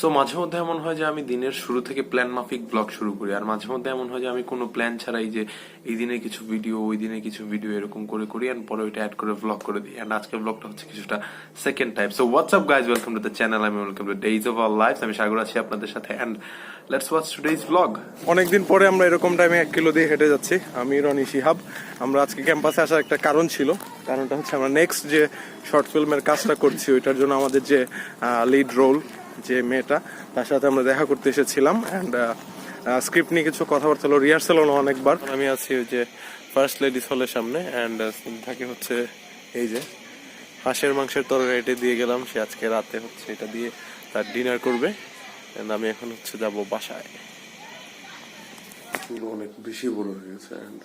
So মাঝে মধ্যে এমন হয় যে আমি দিনের শুরু থেকে প্ল্যান মাফিক ব্লগ শুরু করি, আর মাঝে মধ্যে এমন হয় যে আমি কোনো প্ল্যান ছাড়াই যে এই দিনে কিছু ভিডিও ওই দিনে কিছু ভিডিও এরকম করে করি এন্ড পরে ওইটা অ্যাড করে ব্লগ করে দিই। এন্ড আজকের ব্লগটা হচ্ছে কিছুটা second type. So what's up guys, welcome to the channel. আমি welcome to days of our life. আমি সাগর আছি আপনাদের সাথে and let's watch today's blog. অনেকদিন পরে আমরা এরকম টাইমে 1 কিলো দিয়ে হেঁটে যাচ্ছি। আমি রনি শিহাব। আমরা আজকে ক্যাম্পাসে আসার একটা কারণ ছিল। কারণটা হচ্ছে আমরা নেক্সট যে শর্ট ফিল্মের কাজটা করছি ওইটার জন্য আমাদের যে লিড রোল যে মেয়েটা, তার সাথে আমরা দেখা করতে এসেছিলাম অ্যান্ড স্ক্রিপ্ট নিয়ে কিছু কথাবার্তা হলো, রিহার্সাল হলো অনেকবার। আমি আছি ওই যে ফার্স্ট লেডিস হলের সামনে অ্যান্ড থাকে হচ্ছে এই যে হাঁসের মাংসের তরকারি এটা দিয়ে গেলাম। সে আজকে রাতে হচ্ছে এটা দিয়ে তার ডিনার করবে অ্যান্ড আমি এখন হচ্ছে যাব বাসায়। অনেক বেশি বড় হয়ে গেছে অ্যান্ড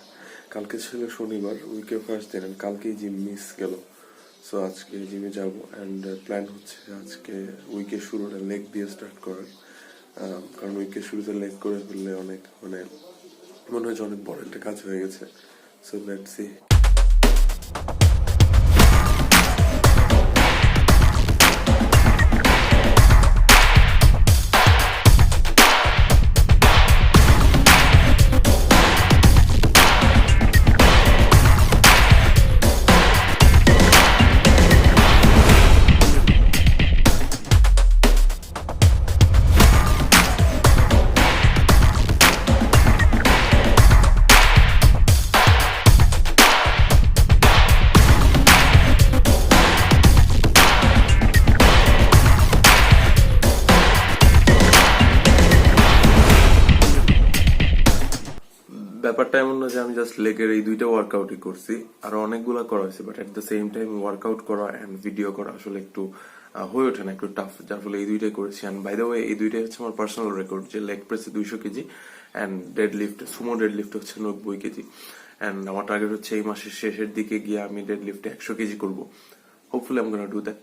কালকে ছিল শনিবার, উইকে ফার্স্ট দিন, কালকেই জিম মিস গেল। সো আজকে জিমে যাব অ্যান্ড প্ল্যান হচ্ছে আজকে উইকের শুরুটা লেগ দিয়ে স্টার্ট করার, কারণ উইকের শুরুতে লেগ করে ফেললে অনেক মনে হয় অনেক বড় একটা কাজ হয়ে গেছে। So let's see. ব্যাপারটা এমন না যে আমি জাস্ট লেগের এই দুইটা ওয়ার্কআউটই করছি, আরো অনেকগুলো করা হয়েছে, but at the same time workout করা এন্ড ভিডিও করা আসলে একটু হয়ে ওঠে না, একটু টাফ, যার ফলে এই দুইটাই করেছি। এন্ড বাই দ্য ওয়ে এই দুইটাই হচ্ছে আমার পার্সোনাল রেকর্ড, যে লেগ প্রেসে 200 KG and deadlift, sumo deadlift হচ্ছে 90 কেজি। এন্ড আমার টার্গেট হচ্ছে এই মাসের শেষের দিকে গিয়ে আমি ডেডলিফটে 100 কেজি করবো। Hopefully I am gonna do that,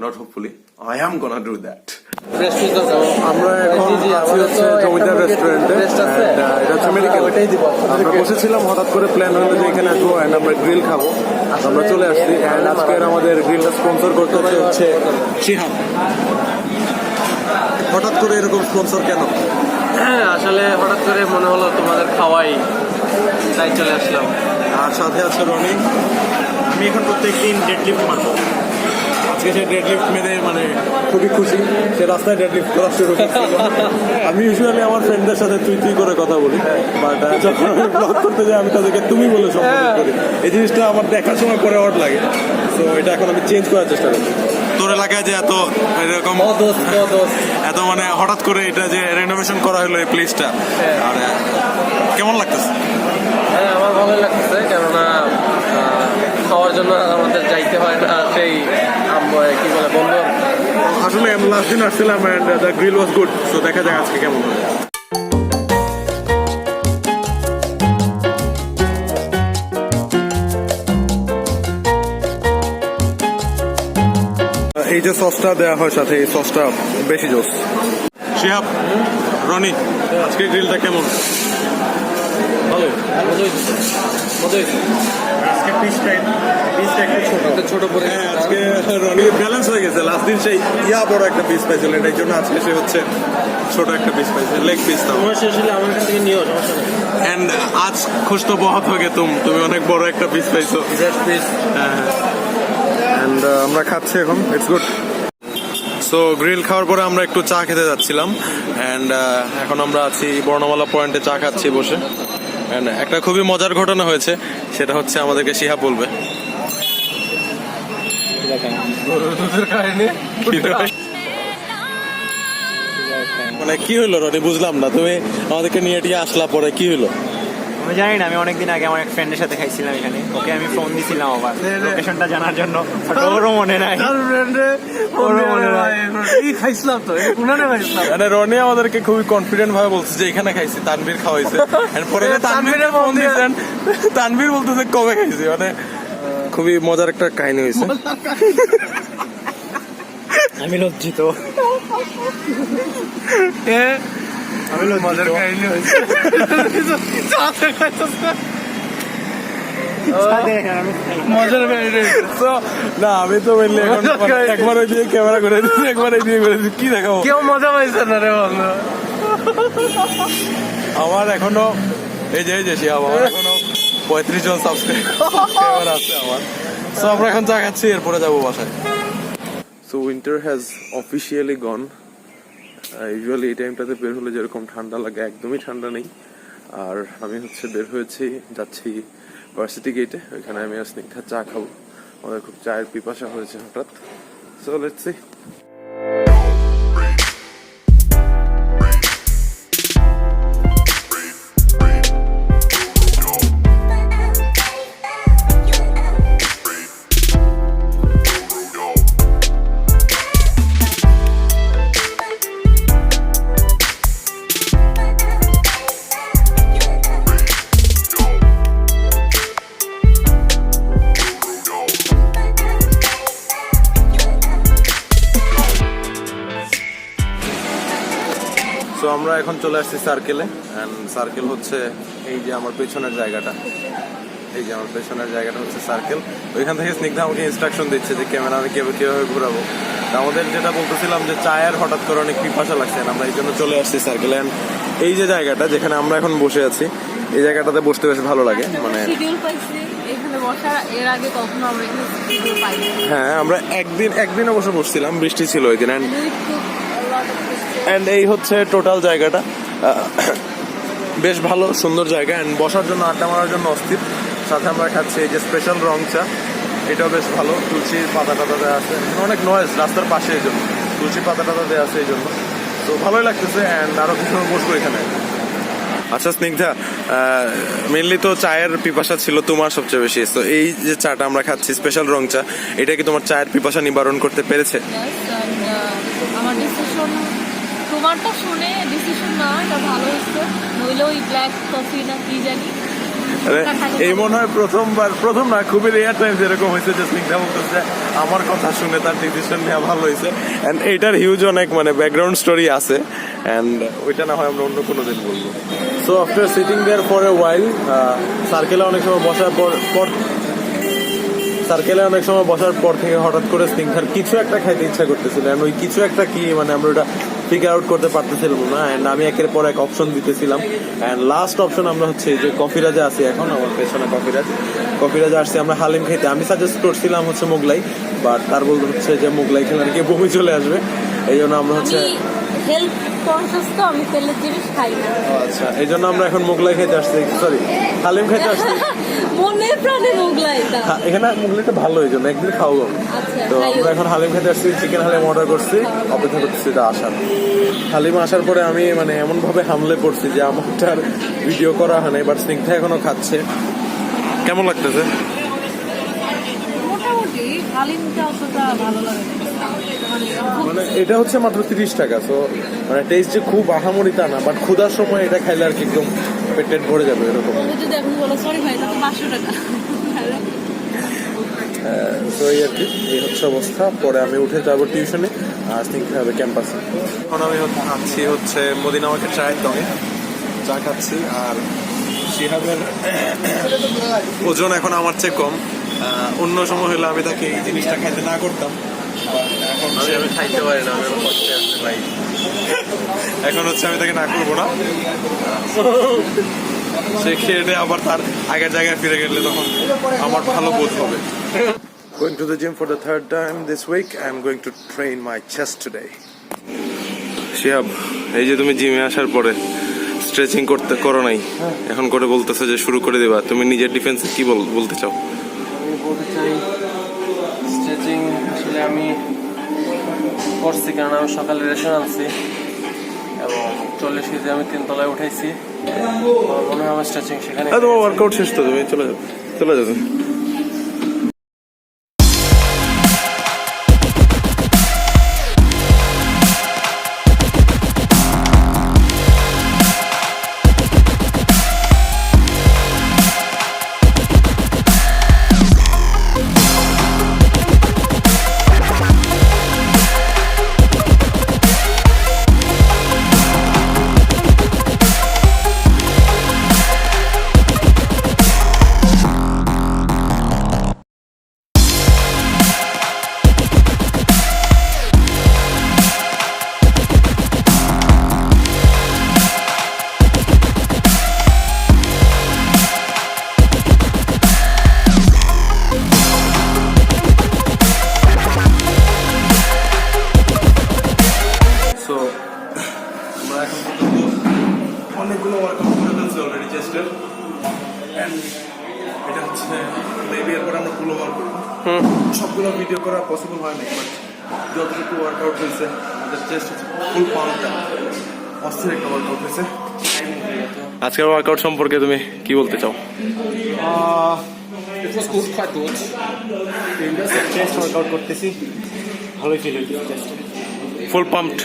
not hopefully, I am gonna do that. আমরা এখন আছি হচ্ছে জমিদার রেস্টুরেন্টে, এটা হচ্ছে মেডিকেল। আমরা বসেছিলাম, হঠাৎ করে প্ল্যান হলো যে এখানে আসবো এন্ড আমরা গ্রিল খাবো। আমরা চলে আসছি এন্ড আজকের আমাদের গ্রিলটা স্পন্সর করতে হচ্ছে শিহাব। হঠাৎ করে এরকম স্পন্সর কেন? আসলে হঠাৎ করে মনে হলো তোমাদের খাওয়াই, তাই চলে আসলাম। আর সাথে আছে রনি। আমি এখন প্রত্যেকদিন ডেডলিফট মারবো। আজকে সে ডেডলিফট মেরে খুবই খুশি, সে রাস্তায় ডেডলিফট করা শুরু করছিল। আমি ইউজুয়ালি আমার ফ্রেন্ডদের সাথে তুই করে কথা বলি, বাট যখন আমি ব্লগ করতে যাই আমি তাদেরকে তুমি বলে সম্বোধন করি। এই জিনিসটা আমার দেখার সময় পরে অড লাগে, তো এটা এখন আমি চেঞ্জ করার চেষ্টা করি। তোর এলাকায় যে এত এরকম এত হঠাৎ করে এটা যে রেনোভেশন করা হলো এই প্লেসটা, আর কেমন লাগতেছে? হ্যাঁ, আমার ভালোই লাগতেছে, কেননা খাওয়ার জন্য আমাদের যাইতে হয় না সেই কি বলে বন্ধু। আসলে আমি লাস্ট দিন আসছিলাম and the grill was good, so দেখা যাক আজকে কেমন হয়। এই যে সসটা দেওয়া হয় সাথে, এই সসটা বেশি জোস। শিহাব, রনি, আজকে গ্রিলটা কেমন? ভালোই আজকে পিসটা একটু ছোট পরে। আজকে রনি ব্যালেন্স হয়ে গেছে, লাস্ট দিন সেই বড় একটা পিস পাইছিল, এটার জন্য আজকে সে হচ্ছে ছোট একটা পিস পাইছে, লেগ পিস। তোমার শেষ হলে আমার কাছ থেকে নিও, সমস্যা নেই। এন্ড আজ খুশ তো বহুত হয়ে গে তুমি অনেক বড় একটা পিস পাইছো। এন্ড আমরা খাচ্ছি এখন, ইটস গুড। সো গ্রিল খাওয়ার পরে আমরা একটু চা খেতে যাচ্ছিলাম এন্ড এখন আমরা আছি বর্ণমালা পয়েন্টে চা খাচ্ছি বসে। এন্ড একটা খুবই মজার ঘটনা হয়েছে, সেটা হচ্ছে আমাদেরকে শিহাব বলবে। কি হলো রনি, বুঝলাম না, তুমি আমাদেরকে নিয়ে টিয়ে আসলা, পরে কি হলো? আমি জানি না, আমি অনেকদিন আগে আমার এক ফ্রেন্ডের সাথে খাইছিলাম এখানে, ওকে আমি ফোন দিছিলাম আবার লোকেশনটা জানার জন্য, ওরও মনে নাই। রনি আমাদেরকে খুবই কনফিডেন্ট ভাবে বলছে যে এখানে খাইছি, তানভীর খাওয়াইছে। পরে তানভীরের ফোন দিয়েছেন, তানভীর বলতেছে কবে খাইছি, খুবই মজার একটা কাহিনী হয়েছে। আমি লজ্জিত। মজার কাহিনী হয়েছে। মজার না আমি তো বললি একবার ওই দিয়ে ক্যামেরা করে দিচ্ছি, একবার এই দিয়ে করে দিচ্ছি, কি দেখাবো? কেউ মজা পাইছে না রে বন্ধু। আমার এখনো এই যে শিহাব, আমার এখনো 35 জন সাবস্ক্রাইবার আছে আমার। সো আমরা এখন চা খাচ্ছি, এরপরে যাবো বাসায়। So winter has officially gone. Usually এই টাইমটাতে বের হলে যেরকম ঠান্ডা লাগে, একদমই ঠান্ডা নেই। আর আমি বের হয়েছি, যাচ্ছি ভার্সিটি গেটে, ওইখানে আমি আর স্নিগ্ধা চা খাবো। আমাদের খুব চায়ের পিপাসা হয়েছে হঠাৎ। So let's see. সো আমরা এখন চলে আসছি সার্কেলে, অ্যান্ড সার্কেল হচ্ছে এই যে আমার পেছনের জায়গাটা, এই যে আমার পেছনের জায়গাটা হচ্ছে সার্কেল। ওইখান থেকে স্নিগ্ধা আমাকে ইনস্ট্রাকশন দিচ্ছে যে ক্যামেরা আমি কিভাবে ঘুরাবো। আমাদের যেটা বলতেছিলাম যে চায়ের হঠাৎ করে অনেক পিপাসা লাগছে, আমরা এই জন্য চলে আসছি সার্কেলে। অ্যান্ড এই যে জায়গাটা যেখানে আমরা এখন বসে আছি, এই জায়গাটাতে বসতে বেশ ভালো লাগে। মানে হ্যাঁ, আমরা একদিন অবশ্য বসছিলাম, বৃষ্টি ছিল ওই দিন। অ্যান্ড এই হচ্ছে টোটাল জায়গাটা, বেশ ভালো সুন্দর জায়গা, অ্যান্ড বসার জন্য, আড্ডা মারার জন্য অস্থির। সাথে আমরা খাচ্ছি এই যে স্পেশাল রং চা, এটাও বেশ ভালো। তুলসীর পাতা টাতা দেওয়া আছে, অনেক নয়েজ রাস্তার পাশে, এই জন্য তুলসী পাতা টাতা দেওয়া আছে এই জন্য। তো ভালোই লাগতেছে, অ্যান্ড আরো কিছু বসবো এখানে। আচ্ছা স্নিগ্ধা, মেনলি তো চায়ের পিপাসা ছিল তোমার সবচেয়ে বেশি। তো এই যে চাটা আমরা খাচ্ছি, স্পেশাল রং চা, এটা কি তোমার চায়ের পিপাসা নিবারণ করতে পেরেছে? আমার ডিসিশন, তোমারটা শুনে ডিসিশন না, এটা ভালো হচ্ছে। নইলে ওই ব্ল্যাক কফি না কি জানি, এই মনে হয় প্রথম না, খুবই রেয়ার টাইম যেরকম হয়েছে যে স্নিগ্ধা বলতেছে আমার কথা শুনে তার ডিসিশন নেওয়া ভালো হয়েছে। অ্যান্ড এইটার হিউজ অনেক মানে ব্যাকগ্রাউন্ড স্টোরি আছে, অ্যান্ড ওইটা না হয় আমরা অন্য কোনো দিন বলবো। So after sitting there for a while, সার্কেলে অনেক সময় বসার বসার পর থেকে হঠাৎ করে স্নিগ্ধার কিছু একটা খাইতে ইচ্ছা করতেছিল, অ্যান্ড ওই কিছু একটা কি মানে আমরা ওটা ফিগার আউট করতে পারতেছিলাম না। অ্যান্ড আমি একের পর এক অপশন দিতেছিলাম, অ্যান্ড লাস্ট অপশন আমরা হচ্ছে যে কফিরাজে আছি এখন, আমার পেছনে কফিরাজে আসছি আমরা হালিম খাইতে। আমি সাজেস্ট করছিলাম হচ্ছে মোগলাই, বাট তার বলতে হচ্ছে যে মোগলাই খেলে আর কি বমি চলে আসবে, এই জন্য আমরা হচ্ছে হেলথ কনসিয়াস, তো আমি তেলের জিনিস খাই না। আচ্ছা, এই জন্য আমরা এখন মোগলাই খাইতে আসছি, সরি হালিম খাইতে আসছি। মনে প্রাণে মোগলাই, এখানে মোগলাইটা ভালো, এই জন্য একদিন খাওয়া। তো আমরা এখন হালিম খেতে আসছি, চিকেন হালিম অর্ডার করছি, অপেক্ষা করতেছি এটা আসার। হালিম আসার পরে আমি মানে এমন ভাবে হামলে পড়ছি যে আমারটার ভিডিও করা হয় নাই, বাট স্নিগ্ধা এখনো খাচ্ছে। কেমন লাগতেছে? মোটামুটি হালিমটা অতটা ভালো লাগে মানে এটা হচ্ছে মাত্র 30 টাকা। তো মানে টেস্ট যে খুব আহামরি তা না, বাট ক্ষুধার সময় এটা খাইলে আর কি একদম পেট ভরে যাবে এরকম। যদি এখন বলো সরি ভাই, তাহলে 500 টাকা। তো এই আর কি, এই হচ্ছে অবস্থা। পরে আমি উঠে যাবো টিউশনে, আর স্নিগ্ধা হবে ক্যাম্পাসে। এখন আমি খাচ্ছি হচ্ছে মদিনা মার্কেট চায়ের দোকানে চা খাচ্ছি। আর শিহাবের ওজন এখন আমার চেয়ে কম। অন্য সময় হলে আমি তাকে এই জিনিসটা খাইতে না করতাম, এখন আমি খাইতে পারি না, আমি কষ্টে আছি ভাই। এখন হচ্ছে আমি তাকে না করবো না, সে খেয়ে আবার তার আগের জায়গায় ফিরে গেলে তখন আমার ভালো বোধ হবে। Going to the gym for the third time this week. I'm going to train my chest today. Shihab, এই যে তুমি জিমে আসার পরে স্ট্রেচিং করো নাই, এখন করে বলতেছো যে শুরু করে দেবা, তুমি নিজের ডিফেন্সে কি বলতে চাও? আমি বলতে চাই স্ট্রেচিং আসলে আমি করছি, কারণ আমি সকালে রেশন আনছি এবং 40 কেজি আমি 3 তলায় উঠাইছি। মনে হয় আমার স্ট্রেচিং সেখানে। তোমার ওয়ার্কআউট শেষ তো, তুমি চলে যাও। সো আমরা এখন পর্যন্ত অনেকগুলো ওয়ার্কআউট করে ফেলছি অলরেডি চেস্টের, এটা হচ্ছে মেবি এরপর আমরা পুল ওভার করবো। সবগুলো ভিডিও করা পসিবল হয় না, বাট যতটুকু ওয়ার্কআউট হয়েছে আমাদের চেস্ট হচ্ছে ফুল পাম্পটা অস্থির একটা ওয়ার্কআউট হয়েছে। আজকের ওয়ার্কআউট সম্পর্কে তুমি কি বলতে চাও? চেস্ট ওয়ার্কআউট করতেছি, ভালোই ফিল হচ্ছে। ফুল পাম্পড।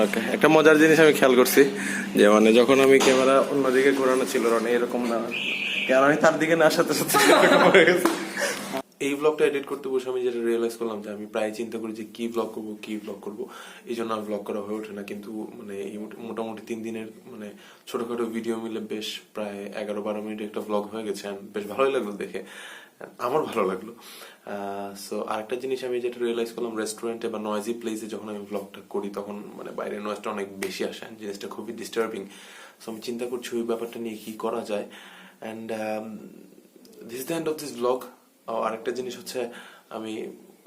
ওকে, একটা মজার জিনিস আমি খেয়াল করছি যে মানে যখন আমি ক্যামেরা অন্যদিকে ঘোরানো ছিল রনি এরকম না, ক্যামেরা তার দিকে না সাথে সাথে এরকম হয়ে গেছে। এই ব্লগটা এডিট করতে বসে আমি যেটা রিয়েলাইজ করলাম যে আমি প্রায় চিন্তা করি যে কি ব্লগ করবো, এই জন্য আর ব্লগ করা হয়ে ওঠে না। কিন্তু মানে এই মোটামুটি 3 দিনের মানে ছোটখাটো ভিডিও মিলে বেশ প্রায় 11-12 মিনিট একটা ব্লগ হয়ে গেছে, বেশ ভালোই লাগলো দেখে, আমার ভালো লাগলো। সো আরেকটা জিনিস আমি যেটা রিয়েলাইজ করলাম, রেস্টুরেন্টে বা নয়েজি প্লেসে যখন আমি ব্লগটা করি তখন মানে বাইরের নয়েজটা অনেক বেশি আসে, জিনিসটা খুবই ডিস্টার্বিং। সো আমি চিন্তা করছি ওই ব্যাপারটা নিয়ে কি করা যায়। And this is the end of this blog. আরেকটা জিনিস হচ্ছে আমি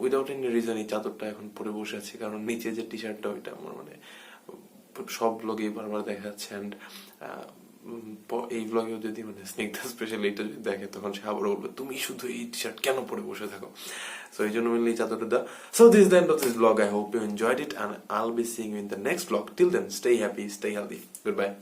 উইদাউট এনি রিজন এই চাদরটা এখন পরে বসে আছি, কারণ নিচে যে টি শার্টটা ওইটা আমার মানে সব ব্লগে বারবার দেখা যাচ্ছে। অ্যান্ড এই ব্লগেও যদি মানে স্নিগ্ধা স্পেশালি এটা যদি দেখে তখন সে আবার বলবে তুমি শুধু এই টি শার্ট কেন পরে বসে থাকো। সো এই জন্য মিলে এই চাদরটা দেওয়া। So this is the end of this blog. I hope you enjoyed it and I'll be seeing you in the next vlog. Till then, stay happy, stay healthy. Goodbye.